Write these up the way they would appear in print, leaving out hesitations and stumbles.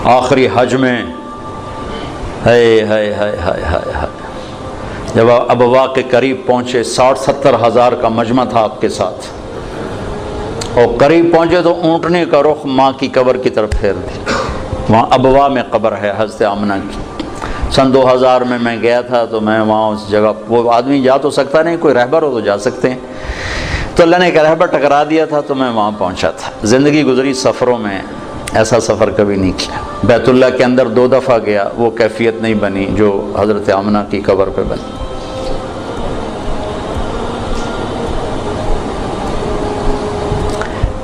آخری حج میں جب ابوا کے قریب پہنچے، 60-70 ہزار کا مجمع تھا آپ کے ساتھ، اور قریب پہنچے تو اونٹنے کا رخ ماں کی قبر کی طرف پھیر دی۔ وہاں ابوا میں قبر ہے حضرت آمنہ کی۔ سن 2000 میں گیا تھا، تو میں وہاں اس جگہ، وہ آدمی جا تو سکتا نہیں، کوئی رہبر ہو تو جا سکتے ہیں، تو اللہ نے ایک رہبر ٹکرا دیا تھا، تو میں وہاں پہنچا تھا۔ زندگی گزری سفروں میں، ایسا سفر کبھی نہیں کیا۔ بیت اللہ کے اندر 2 دفعہ گیا، وہ کیفیت نہیں بنی جو حضرت آمنہ کی قبر پہ بنی۔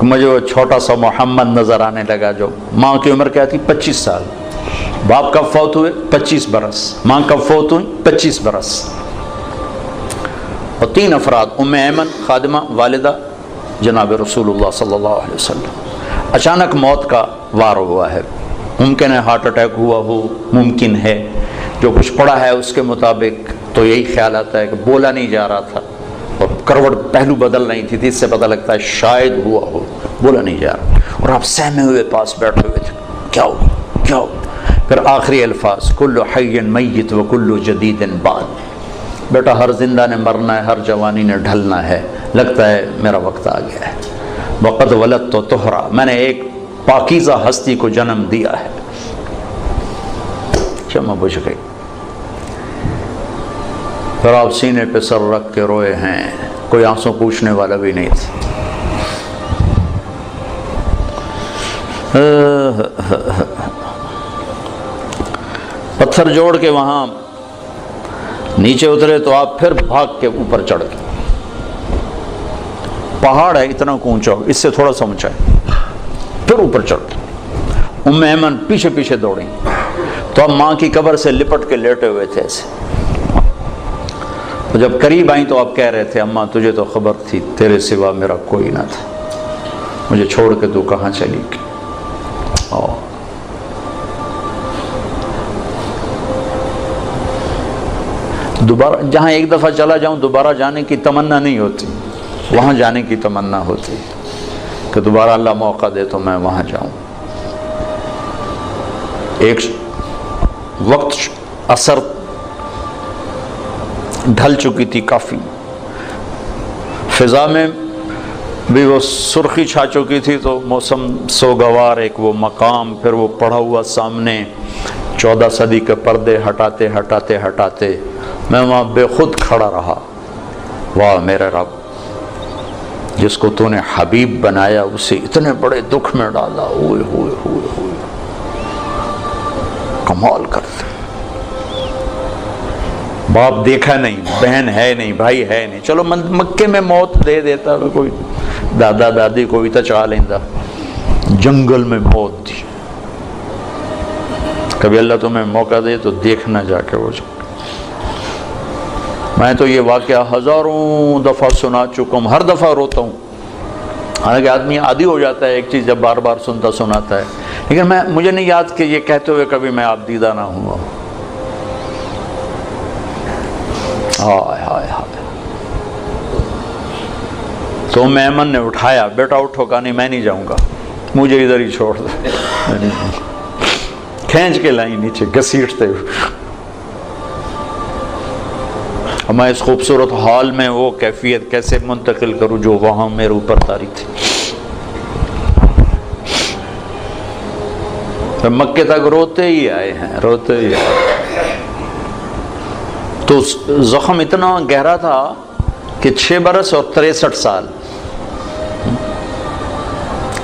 مجھے وہ چھوٹا سا محمد نظر آنے لگا، جو ماں کی عمر کیا تھی؟ 25 سال۔ باپ کب فوت ہوئے؟ 25 برس۔ ماں کب فوت ہوئی؟ 25 برس۔ اور 3 افراد، ام ایمن خادمہ، والدہ جناب رسول اللہ صلی اللہ علیہ وسلم۔ اچانک موت کا وار ہوا ہے، ممکن ہے ہارٹ اٹیک ہوا ہو، ممکن ہے، جو کچھ پڑا ہے اس کے مطابق تو یہی خیال آتا ہے کہ بولا نہیں جا رہا تھا، اور کروٹ پہلو بدل رہی تھی، اس سے پتہ لگتا ہے شاید ہوا ہو، بولا نہیں جا رہا، اور آپ سہمے ہوئے پاس بیٹھے ہوئے تھے، کیا ہو کیا ہو؟ پھر آخری الفاظ، کل حی میت و کل جدید بعد، بیٹا ہر زندہ نے مرنا ہے، ہر جوانی نے ڈھلنا ہے، لگتا ہے میرا وقت آ گیا ہے۔ وقد ولدت طہرا، میں نے ایک پاکیزہ ہستی کو جنم دیا ہے۔ شمع بجھ گئی، پھر آپ سینے پہ سر رکھ کے روئے ہیں، کوئی آنسو پوچھنے والا بھی نہیں تھا۔ پتھر جوڑ کے وہاں نیچے اترے تو آپ پھر بھاگ کے اوپر چڑھ گئے۔ پہاڑ ہے اتنا اونچا، اس سے تھوڑا سا اونچا ہے، پھر اوپر چڑھ گئے۔ ام ایمن پیچھے پیچھے دوڑیں، تو اب ماں کی قبر سے لپٹ کے لیٹے ہوئے تھے ایسے۔ تو جب قریب آئیں تو آپ کہہ رہے تھے، اماں تجھے تو خبر تھی تیرے سوا میرا کوئی نہ تھا، مجھے چھوڑ کے تو کہاں چلی گئی۔ دوبارہ جہاں ایک دفعہ چلا جاؤں دوبارہ جانے کی تمنا نہیں ہوتی، وہاں جانے کی تمنا ہوتی کہ دوبارہ اللہ موقع دے تو میں وہاں جاؤں۔ ایک وقت عصر ڈھل چکی تھی کافی، فضا میں بھی وہ سرخی چھا چکی تھی، تو موسم سوگوار، ایک وہ مقام، پھر وہ پڑھا ہوا سامنے 14 صدی کے پردے ہٹاتے ہٹاتے ہٹاتے میں وہاں بے خود کھڑا رہا۔ واہ میرے رب، جس کو تو نے حبیب بنایا اسے اتنے بڑے دکھ میں ڈالا، ہوئے ہوئے ہوئے ہوئے، کمال کرتے۔ باپ دیکھا نہیں، بہن ہے نہیں، بھائی ہے نہیں، چلو مکے میں موت دے دیتا، کوئی دادا دادی کوئی تو چاہ لیندہ، جنگل میں موت دی۔ کبھی اللہ تمہیں موقع دے تو دیکھنا جا کے وہ جنگل۔ میں تو یہ واقعہ ہزاروں دفعہ سنا چکا ہوں، ہر دفعہ روتا ہوں، حالانکہ آدمی عادی ہو جاتا ہے ایک چیز جب بار بار سنتا سناتا ہے، لیکن مجھے نہیں یاد کہ یہ کہتے ہوئے کبھی میں آپ دیدہ نہ ہوا۔ ہائے ہائے ہائے۔ تو ام ایمن نے اٹھایا، بیٹا اٹھو، کہا نہیں میں نہیں جاؤں گا، مجھے ادھر ہی چھوڑ دے، کھینچ کے لائی نیچے گھسیٹتے ہوئے۔ میں اس خوبصورت حال میں وہ کیفیت کیسے منتقل کروں جو وہاں میرے اوپر طاری تھی۔ مکے تک روتے ہی آئے ہیں، روتے ہی آئے۔ تو زخم اتنا گہرا تھا کہ 6 برس اور 63 سال،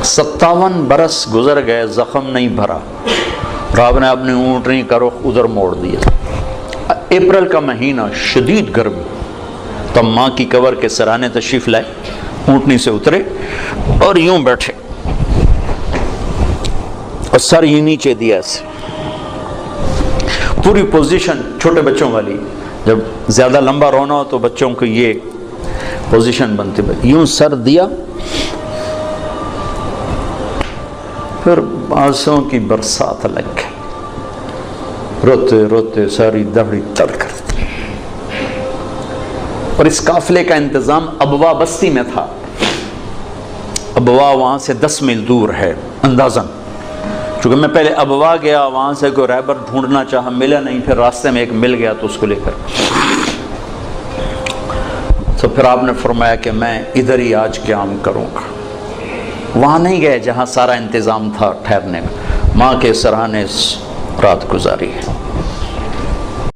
57 برس گزر گئے، زخم نہیں بھرا، اور آپ نے اپنی اونٹنی کا رخ ادھر موڑ دیا۔ اپریل کا مہینہ، شدید گرمی، تب ماں کی قبر کے سرانے تشریف لائے، اونٹنی سے اترے اور یوں بیٹھے، اور سر ہی نیچے دیا ایسے، پوری پوزیشن چھوٹے بچوں والی، جب زیادہ لمبا رونا ہو تو بچوں کو یہ پوزیشن بنتی، یوں سر دیا، پھر آنسوں کی برسات لگ گئی، روتے روتے ساری دہڑی تر کرتی۔ اور اس قافلے کا انتظام ابوا بستی میں تھا، ابوا وہاں سے 10 میل دور ہے اندازاً، چونکہ میں پہلے ابوا گیا، وہاں سے کوئی رہبر ڈھونڈنا چاہا، ملا نہیں، پھر راستے میں ایک مل گیا تو اس کو لے کر، تو پھر آپ نے فرمایا کہ میں ادھر ہی آج قیام کروں گا۔ وہاں نہیں گئے جہاں سارا انتظام تھا ٹھہرنے کا، ماں کے سرانے رات گزاری ہے۔